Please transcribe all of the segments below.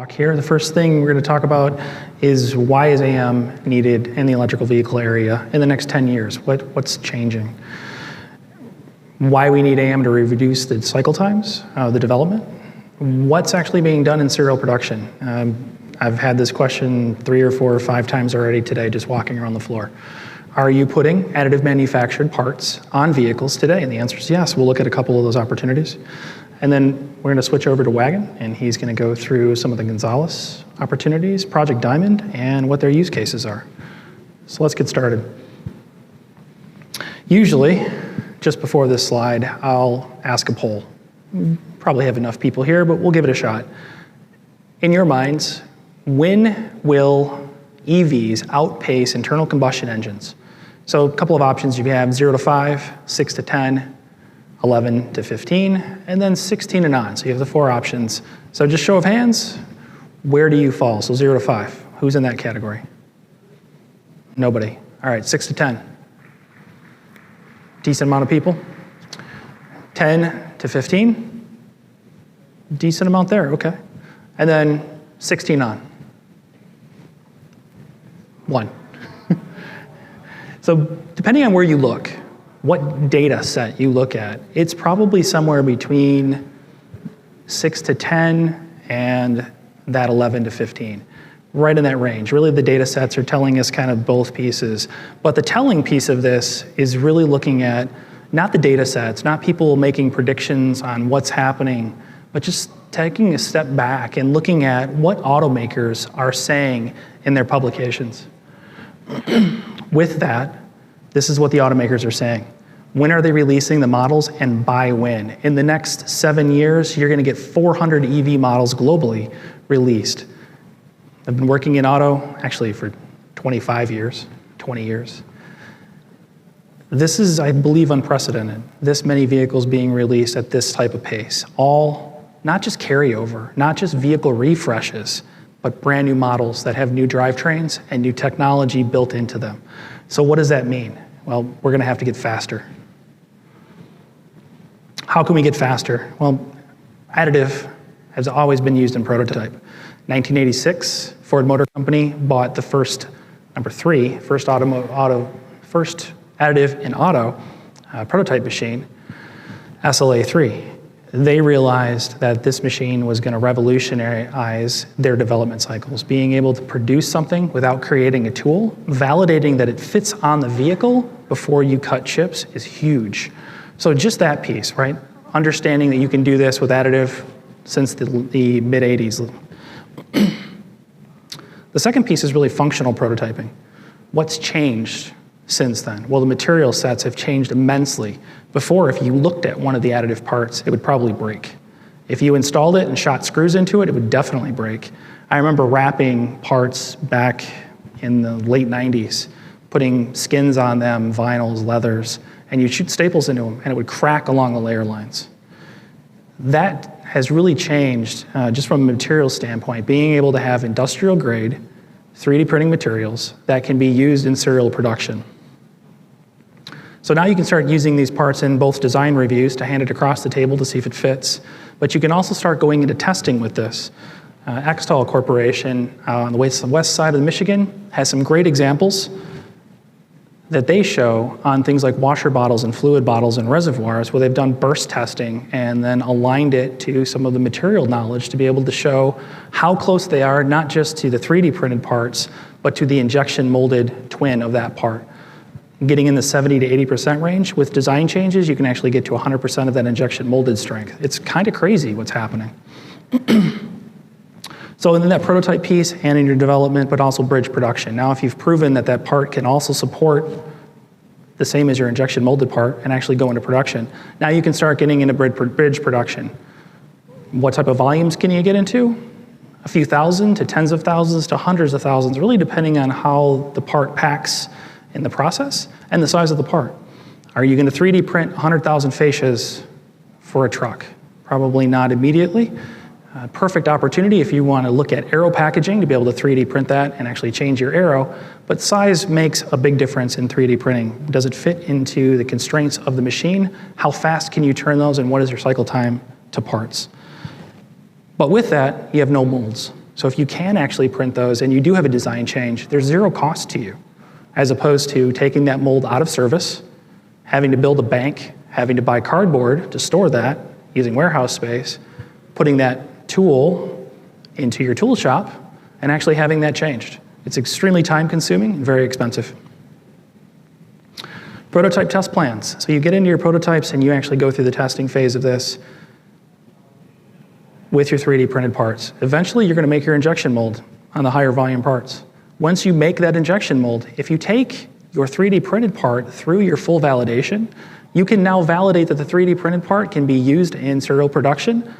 Here, the first thing we're going to talk about is why is AM needed in the electrical vehicle area in the next 10 years? What's changing? Why we need AM to reduce the cycle times, the development? What's actually being done in serial production? I've had this question 3 or 4 or 5 times already today just walking around the floor. Are you putting additive manufactured parts on vehicles today? And the answer is yes. We'll look at a couple of those opportunities. And then we're going to switch over to Wagon, and he's going to go through some of the Gonzalez opportunities, Project Diamond, and what their use cases are. So let's get started. Usually, just before this slide, I'll ask a poll. Probably have enough people here, but we'll give it a shot. In your minds, when will EVs outpace internal combustion engines? So a couple of options you have: 0 to 5, 6 to 10, 11 to 15, and then 16 and on. So you have the 4 options. So just show of hands, where do you fall? So 0 to 5, who's in that category? Nobody. All right, 6 to 10. Decent amount of people. 10 to 15. Decent amount there, okay. And then 16 on. 1. So depending on where you look, what data set you look at, it's probably somewhere between 6 to 10 and that 11 to 15. Right in that range. Really, the data sets are telling us kind of both pieces. But the telling piece of this is really looking at not the data sets, not people making predictions on what's happening, but just taking a step back and looking at what automakers are saying in their publications. With that, this is what the automakers are saying. When are they releasing the models and by when? In the next 7 years, you're going to get 400 EV models globally released. I've been working in auto actually for 25 years, 20 years. This is, I believe, unprecedented. This many vehicles being released at this type of pace. All not just carryover, not just vehicle refreshes, but brand new models that have new drivetrains and new technology built into them. So what does that mean? Well, we're going to have to get faster. How can we get faster? Well, additive has always been used in prototype. 1986, Ford Motor Company bought the first additive in auto prototype machine, SLA3. They realized that this machine was going to revolutionize their development cycles. Being able to produce something without creating a tool, validating that it fits on the vehicle before you cut chips is huge. So just that piece, right? Understanding that you can do this with additive since the mid-'80s. The second piece is really functional prototyping. What's changed since then? Well, the material sets have changed immensely. Before, if you looked at one of the additive parts, it would probably break. If you installed it and shot screws into it, it would definitely break. I remember wrapping parts back in the late 90s, putting skins on them, vinyls, leathers, and you'd shoot staples into them, and it would crack along the layer lines. That has really changed just from a material standpoint, being able to have industrial grade 3D printing materials that can be used in serial production. So now you can start using these parts in both design reviews to hand it across the table to see if it fits, but you can also start going into testing with this. Extol Corporation on the west side of Michigan has some great examples that they show on things like washer bottles and fluid bottles and reservoirs, where they've done burst testing and then aligned it to some of the material knowledge to be able to show how close they are, not just to the 3D printed parts, but to the injection molded twin of that part. Getting in the 70 to 80% range. With design changes, you can actually get to 100% of that injection molded strength. It's kind of crazy what's happening. So in that prototype piece and in your development, but also bridge production. Now, if you've proven that that part can also support the same as your injection molded part and actually go into production, now you can start getting into bridge production. What type of volumes can you get into? A few thousand to tens of thousands to hundreds of thousands, really depending on how the part packs in the process and the size of the part. Are you going to 3D print 100,000 fascias for a truck? Probably not immediately. Perfect opportunity if you want to look at aero packaging to be able to 3D print that and actually change your aero, but size makes a big difference in 3D printing. Does it fit into the constraints of the machine? How fast can you turn those, and what is your cycle time to parts? But with that, you have no molds. So if you can actually print those and you do have a design change, there's zero cost to you, as opposed to taking that mold out of service, having to build a bank, having to buy cardboard to store that, using warehouse space, putting that tool into your tool shop, and actually having that changed. It's extremely time-consuming and very expensive. Prototype test plans. So you get into your prototypes and you actually go through the testing phase of this with your 3D printed parts. Eventually, you're going to make your injection mold on the higher volume parts. Once you make that injection mold, if you take your 3D printed part through your full validation, you can now validate that the 3D printed part can be used in serial production.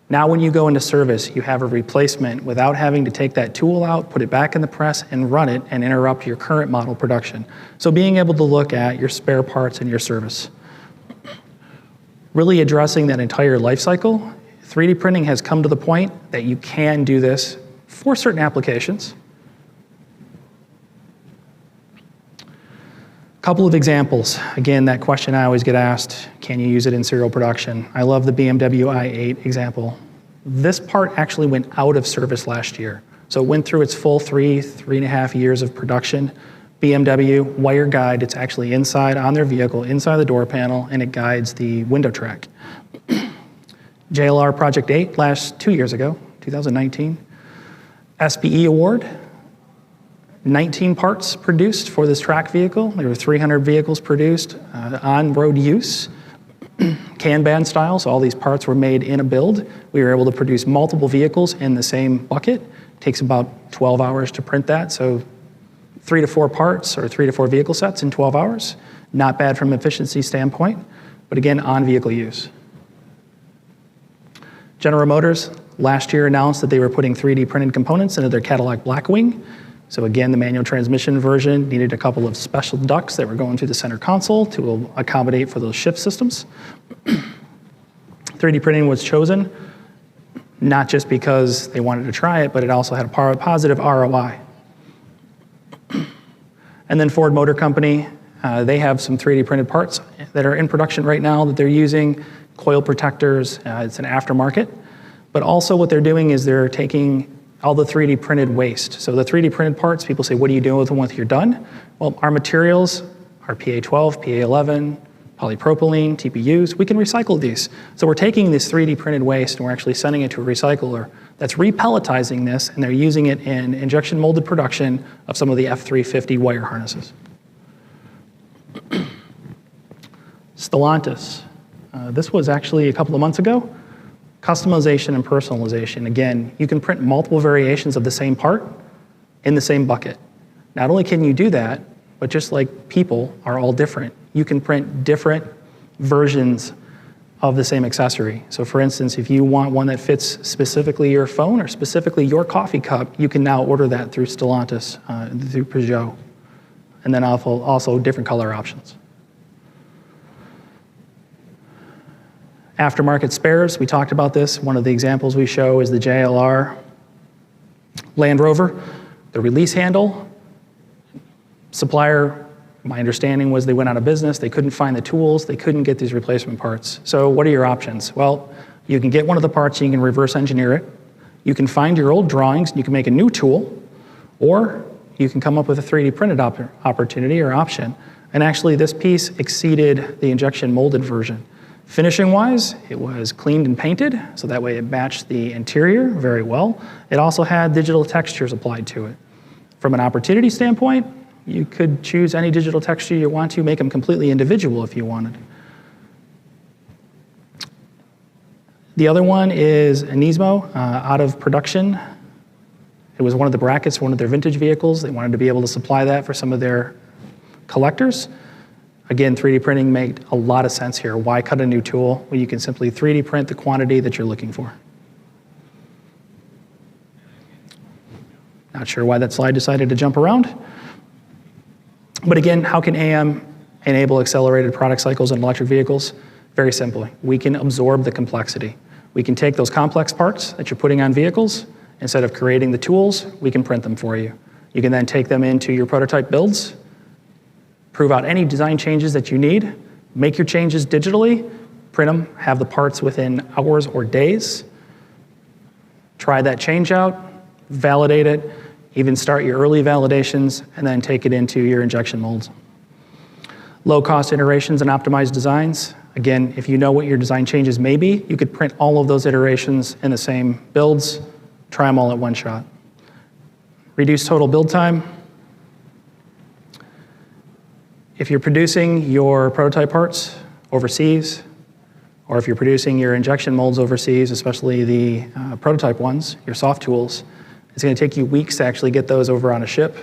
Now when you go into service, you have a replacement without having to take that tool out, put it back in the press, and run it and interrupt your current model production. So being able to look at your spare parts and your service. Really addressing that entire life cycle, 3D printing has come to the point that you can do this for certain applications. Couple of examples. Again, that question I always get asked, can you use it in serial production? I love the BMW i8 example. This part actually went out of service last year. So it went through its full 3.5 years of production. BMW wire guide, it's actually inside on their vehicle, inside the door panel, and it guides the window track. JLR Project 8 2 years ago, 2019. SPE award. 19 parts produced for this track vehicle. There were 300 vehicles produced on-road use, Kanban style, so all these parts were made in a build. We were able to produce multiple vehicles in the same bucket. It takes about 12 hours to print that, so 3 to 4 parts or 3 to 4 vehicle sets in 12 hours. Not bad from an efficiency standpoint, but again, on-vehicle use. General Motors last year announced that they were putting 3D printed components into their Cadillac Blackwing. So again, the manual transmission version needed a couple of special ducts that were going through the center console to accommodate for those shift systems. 3D printing was chosen, not just because they wanted to try it, but it also had a positive ROI. And then Ford Motor Company, they have some 3D printed parts that are in production right now that they're using, coil protectors, it's an aftermarket. But also what they're doing is they're taking all the 3D printed waste. So the 3D printed parts, people say, what do you do with them once you're done? Well, our materials are PA12, PA11, polypropylene, TPUs. We can recycle these. So we're taking this 3D printed waste and we're actually sending it to a recycler that's repelletizing this, and they're using it in injection molded production of some of the F350 wire harnesses. Stellantis. This was actually a couple of months ago. Customization and personalization. Again, you can print multiple variations of the same part in the same bucket. Not only can you do that, but just like people are all different, you can print different versions of the same accessory. So for instance, if you want one that fits specifically your phone or specifically your coffee cup, you can now order that through Stellantis, through Peugeot. And then also different color options. Aftermarket spares, we talked about this. One of the examples we show is the JLR Land Rover. The release handle, supplier, my understanding was they went out of business, they couldn't find the tools, they couldn't get these replacement parts. So what are your options? Well, you can get one of the parts and you can reverse engineer it. You can find your old drawings and you can make a new tool, or you can come up with a 3D printed opportunity or option. And actually this piece exceeded the injection molded version. Finishing wise, it was cleaned and painted, so that way it matched the interior very well. It also had digital textures applied to it. From an opportunity standpoint, you could choose any digital texture you want to, make them completely individual if you wanted. The other one is a Nismo, out of production. It was one of the brackets, one of their vintage vehicles. They wanted to be able to supply that for some of their collectors. Again, 3D printing made a lot of sense here. Why cut a new tool when you can simply 3D print the quantity that you're looking for? Not sure why that slide decided to jump around. But again, how can AM enable accelerated product cycles in electric vehicles? Very simply, we can absorb the complexity. We can take those complex parts that you're putting on vehicles, instead of creating the tools, we can print them for you. You can then take them into your prototype builds, prove out any design changes that you need, make your changes digitally, print them, have the parts within hours or days, try that change out, validate it, even start your early validations, and then take it into your injection molds. Low-cost iterations and optimized designs. Again, if you know what your design changes may be, you could print all of those iterations in the same builds, try them all at one shot. Reduce total build time. If you're producing your prototype parts overseas, or if you're producing your injection molds overseas, especially the prototype ones, your soft tools, it's going to take you weeks to actually get those over on a ship.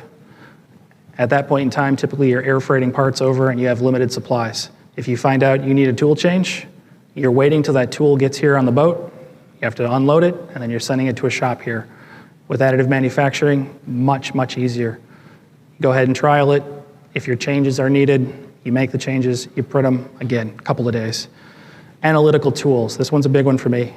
At that point in time, typically you're air freighting parts over and you have limited supplies. If you find out you need a tool change, you're waiting till that tool gets here on the boat, you have to unload it, and then you're sending it to a shop here. With additive manufacturing, much, much easier. Go ahead and trial it. If your changes are needed, you make the changes, you print them, again, a couple of days. Analytical tools, this one's a big one for me.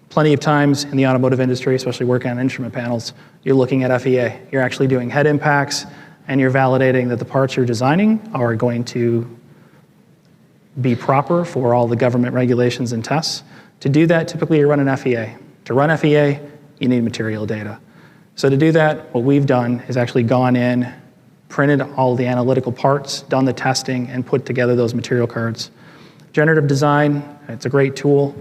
Plenty of times in the automotive industry, especially working on instrument panels, you're looking at FEA. You're actually doing head impacts, and you're validating that the parts you're designing are going to be proper for all the government regulations and tests. To do that, typically you run an FEA. To run FEA, you need material data. So to do that, what we've done is actually gone in, printed all the analytical parts, done the testing, and put together those material cards. Generative design, it's a great tool.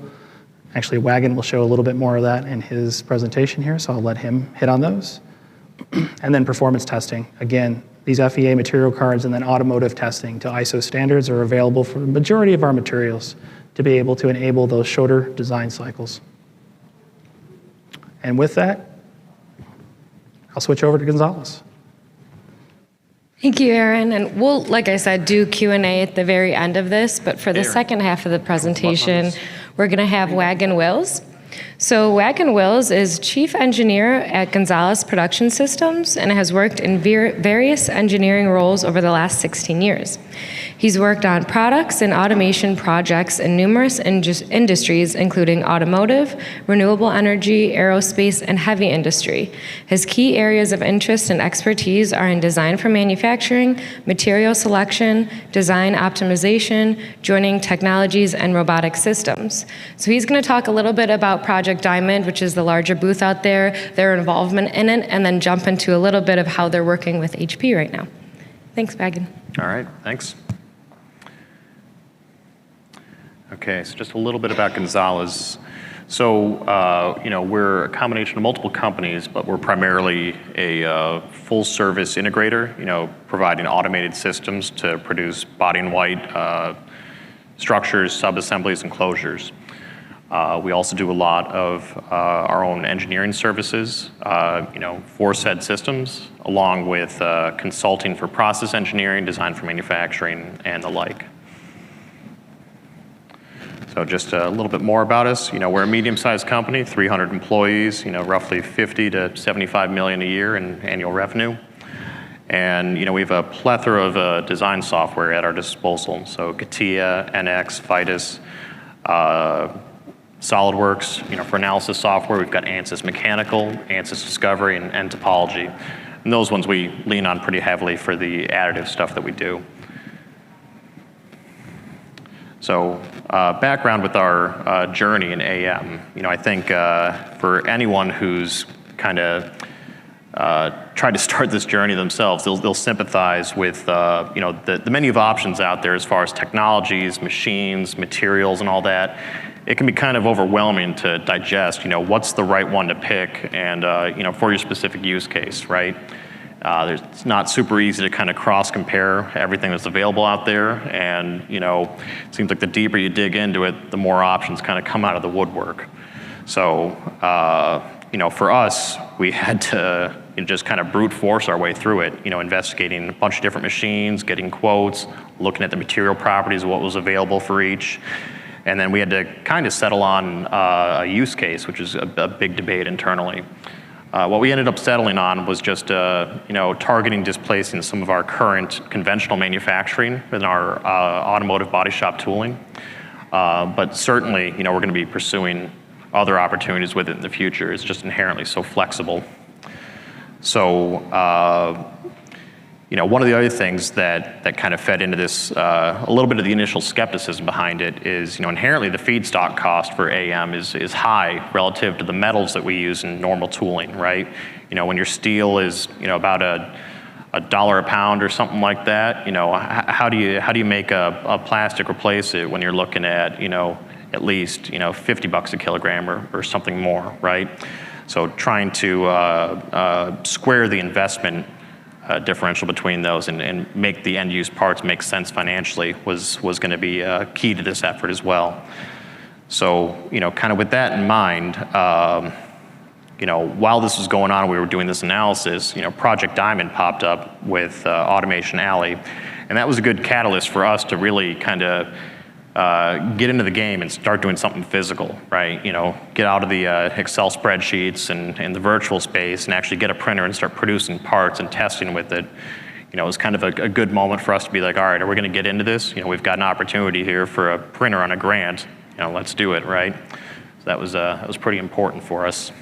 Actually, Wagon will show a little bit more of that in his presentation here, so I'll let him hit on those. And then performance testing. Again, these FEA material cards and then automotive testing to ISO standards are available for the majority of our materials to be able to enable those shorter design cycles. And with that, I'll switch over to Gonzalez. Thank you, Aaron. And we'll, like I said, do Q&A at the very end of this, but for the second half of the presentation, we're going to have Wagon Wills. So Wagon Wills is Chief Engineer at Gonzalez Production Systems and has worked in various engineering roles over the last 16 years. He's worked on products and automation projects in numerous industries, including automotive, renewable energy, aerospace, and heavy industry. His key areas of interest and expertise are in design for manufacturing, material selection, design optimization, joining technologies, and robotic systems. So he's going to talk a little bit about Project Diamond, which is the larger booth out there, their involvement in it, and then jump into a little bit of how they're working with HP right now. Thanks, Wagon. All right, thanks. Okay, so just a little bit about Gonzalez. So, we're a combination of multiple companies, but we're primarily a full-service integrator, providing automated systems to produce body-in-white structures, sub-assemblies, and closures. We also do a lot of our own engineering services, for said systems, along with consulting for process engineering, design for manufacturing, and the like. So just a little bit more about us. We're a medium-sized company, 300 employees, roughly 50 to 75 million a year in annual revenue. And, we have a plethora of design software at our disposal. So CATIA, NX, FITUS, SolidWorks, for analysis software, we've got ANSYS Mechanical, ANSYS Discovery, and Topology. And those ones we lean on pretty heavily for the additive stuff that we do. So background with our journey in AM, I think for anyone who's kind of tried to start this journey themselves, they'll sympathize with the menu of options out there as far as technologies, machines, materials, and all that. It can be kind of overwhelming to digest, what's the right one to pick and, for your specific use case, right? It's not super easy to kind of cross-compare everything that's available out there, and, it seems like the deeper you dig into it, the more options kind of come out of the woodwork. So, for us, we had to just kind of brute force our way through it, investigating a bunch of different machines, getting quotes, looking at the material properties of what was available for each. And then we had to kind of settle on a use case, which is a big debate internally. What we ended up settling on was just, targeting displacing some of our current conventional manufacturing in our automotive body shop tooling. But certainly, we're going to be pursuing other opportunities with it in the future. It's just inherently so flexible. So, one of the other things that kind of fed into this, a little bit of the initial skepticism behind it is, inherently the feedstock cost for AM is high relative to the metals that we use in normal tooling, right? When your steel is, about $1 a pound or something like that, how do you make a plastic replace it when you're looking at, at least, $50 a kilogram or something more, right? So trying to square the investment differential between those and make the end-use parts make sense financially was going to be key to this effort as well. So, kind of with that in mind, while this was going on, we were doing this analysis, Project Diamond popped up with Automation Alley, and that was a good catalyst for us to really kind of get into the game and start doing something physical, right? Get out of the Excel spreadsheets and the virtual space and actually get a printer and start producing parts and testing with it. It was kind of a good moment for us to be like, all right, are we going to get into this? We've got an opportunity here for a printer on a grant. Let's do it, right? So that was pretty important for us.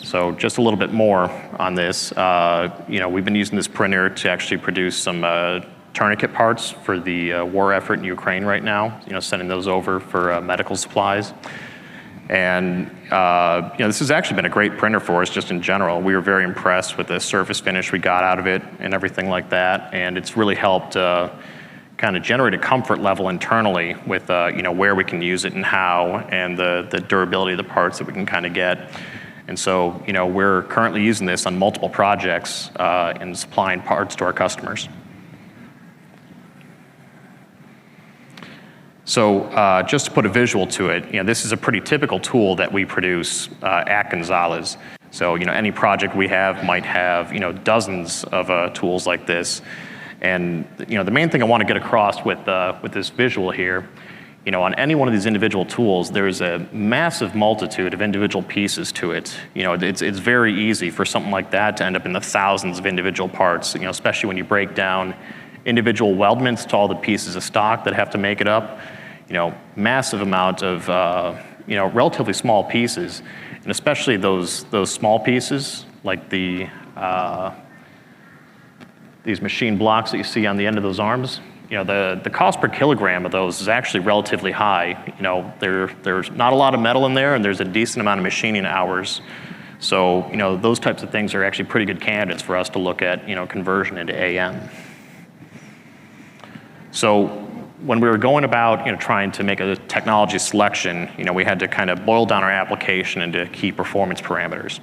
So just a little bit more on this. We've been using this printer to actually produce some tourniquet parts for the war effort in Ukraine right now, sending those over for medical supplies. And, this has actually been a great printer for us just in general. We were very impressed with the surface finish we got out of it and everything like that. And it's really helped kind of generate a comfort level internally with, where we can use it and how, and the durability of the parts that we can kind of get. And so, we're currently using this on multiple projects and supplying parts to our customers. So just to put a visual to it, this is a pretty typical tool that we produce at Gonzalez. So, any project we have might have, dozens of tools like this. And, the main thing I want to get across with this visual here, on any one of these individual tools, there's a massive multitude of individual pieces to it. It's very easy for something like that to end up in the thousands of individual parts, especially when you break down individual weldments to all the pieces of stock that have to make it up. Massive amount of, relatively small pieces, and especially those small pieces, like these machine blocks that you see on the end of those arms. The cost per kilogram of those is actually relatively high. There's not a lot of metal in there, and there's a decent amount of machining hours. So, those types of things are actually pretty good candidates for us to look at, conversion into AM. So, when we were going about, trying to make a technology selection, we had to kind of boil down our application into key performance parameters.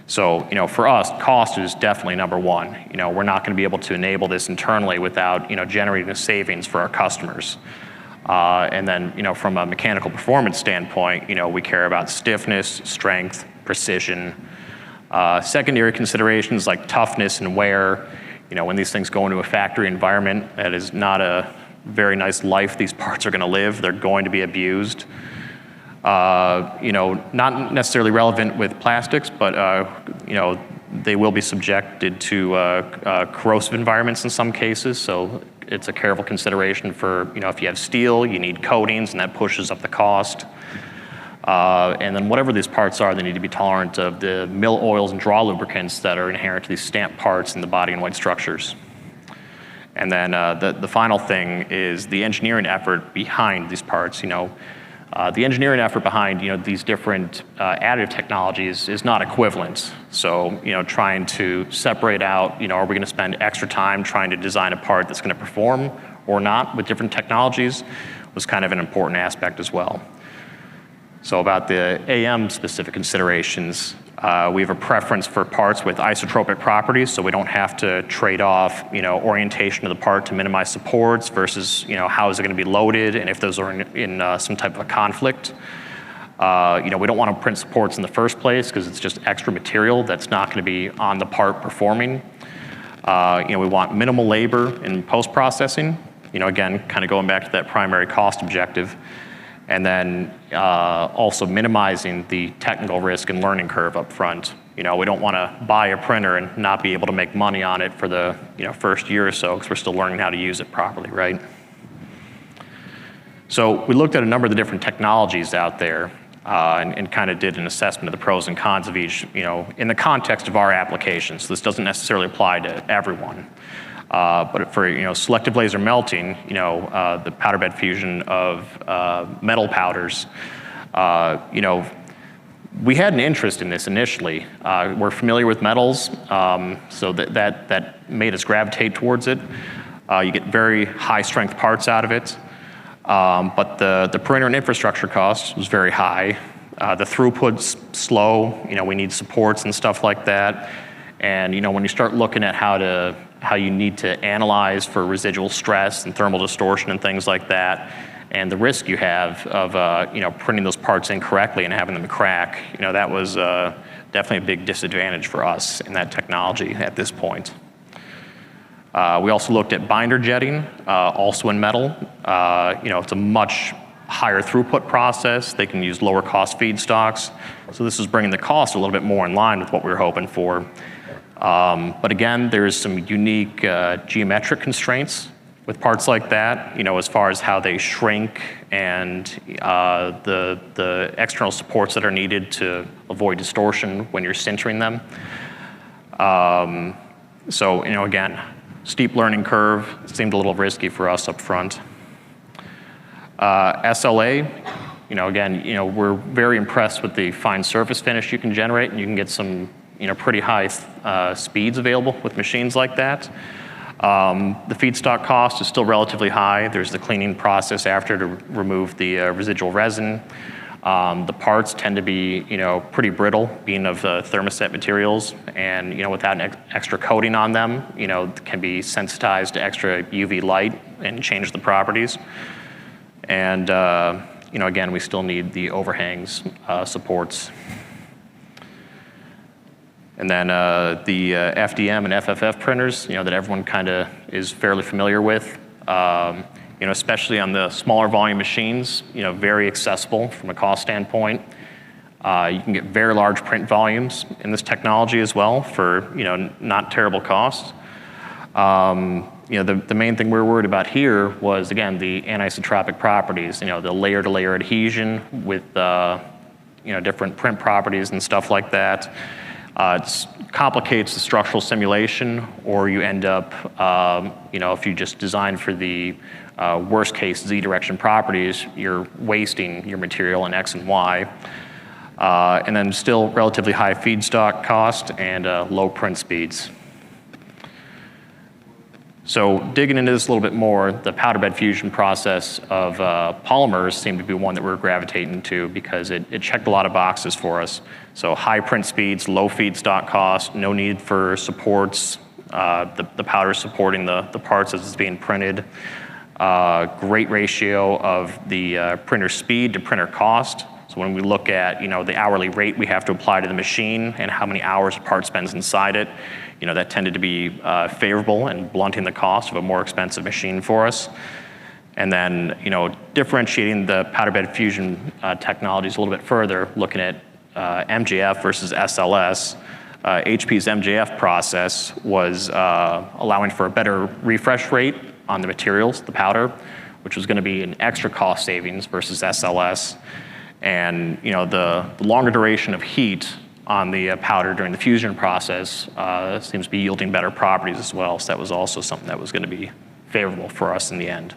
So, for us, cost is definitely number one. We're not going to be able to enable this internally without, generating a savings for our customers. And then, from a mechanical performance standpoint, we care about stiffness, strength, precision. Secondary considerations like toughness and wear. When these things go into a factory environment, that is not a very nice life these parts are going to live. They're going to be abused. Not necessarily relevant with plastics, but they will be subjected to corrosive environments in some cases. So it's a careful consideration for, if you have steel, you need coatings, and that pushes up the cost. And then whatever these parts are, they need to be tolerant of the mill oils and draw lubricants that are inherent to these stamped parts in the body and white structures. And then the final thing is the engineering effort behind these parts. The engineering effort behind these different additive technologies is not equivalent. So trying to separate out, are we going to spend extra time trying to design a part that's going to perform or not with different technologies was kind of an important aspect as well. So about the AM specific considerations, we have a preference for parts with isotropic properties, so we don't have to trade off, orientation of the part to minimize supports versus, how is it going to be loaded, and if those are in some type of a conflict. We don't want to print supports in the first place because it's just extra material that's not going to be on the part performing. We want minimal labor in post-processing. Again, kind of going back to that primary cost objective. And then also minimizing the technical risk and learning curve up front. We don't want to buy a printer and not be able to make money on it for the first year or so because we're still learning how to use it properly, right? So we looked at a number of the different technologies out there. and kind of did an assessment of the pros and cons of each, in the context of our applications. This doesn't necessarily apply to everyone. But for selective laser melting, the powder bed fusion of metal powders, we had an interest in this initially. We're familiar with metals, so that made us gravitate towards it. You get very high strength parts out of it, but the printer and infrastructure cost was very high. The throughput's slow. We need supports and stuff like that. And when you start looking at how you need to analyze for residual stress and thermal distortion and things like that, and the risk you have of printing those parts incorrectly and having them crack, that was definitely a big disadvantage for us in that technology at this point. We also looked at binder jetting, also in metal. It's a much higher throughput process. They can use lower cost feedstocks. So this is bringing the cost a little bit more in line with what we were hoping for. But again, there's some unique geometric constraints with parts like that, as far as how they shrink and the external supports that are needed to avoid distortion when you're sintering them. So, again, steep learning curve. It seemed a little risky for us up front. SLA, again, we're very impressed with the fine surface finish you can generate, and you can get some, pretty high speeds available with machines like that. The feedstock cost is still relatively high. There's the cleaning process after to remove the residual resin. The parts tend to be, pretty brittle, being of thermoset materials, and without an extra coating on them, can be sensitized to extra UV light and change the properties. And again, we still need the overhangs, supports. And then the FDM and FFF printers, that everyone kind of is fairly familiar with, especially on the smaller volume machines, very accessible from a cost standpoint. You can get very large print volumes in this technology as well for, not terrible cost. The main thing we were worried about here was, again, the anisotropic properties, the layer-to-layer adhesion with, different print properties and stuff like that. It complicates the structural simulation, or you end up, if you just design for the worst case Z-direction properties, you're wasting your material in X and Y. And then still relatively high feedstock cost and low print speeds. So digging into this a little bit more, the powder bed fusion process of polymers seemed to be one that we're gravitating to because it checked a lot of boxes for us. So high print speeds, low feedstock cost, no need for supports, the powder supporting the parts as it's being printed. Great ratio of the printer speed to printer cost. So when we look at the hourly rate we have to apply to the machine and how many hours a part spends inside it, that tended to be favorable and blunting the cost of a more expensive machine for us. And then, differentiating the powder bed fusion technologies a little bit further, looking at MJF versus SLS. HP's MJF process was allowing for a better refresh rate on the materials, the powder, which was going to be an extra cost savings versus SLS. And the longer duration of heat on the powder during the fusion process seems to be yielding better properties as well. So that was also something that was going to be favorable for us in the end.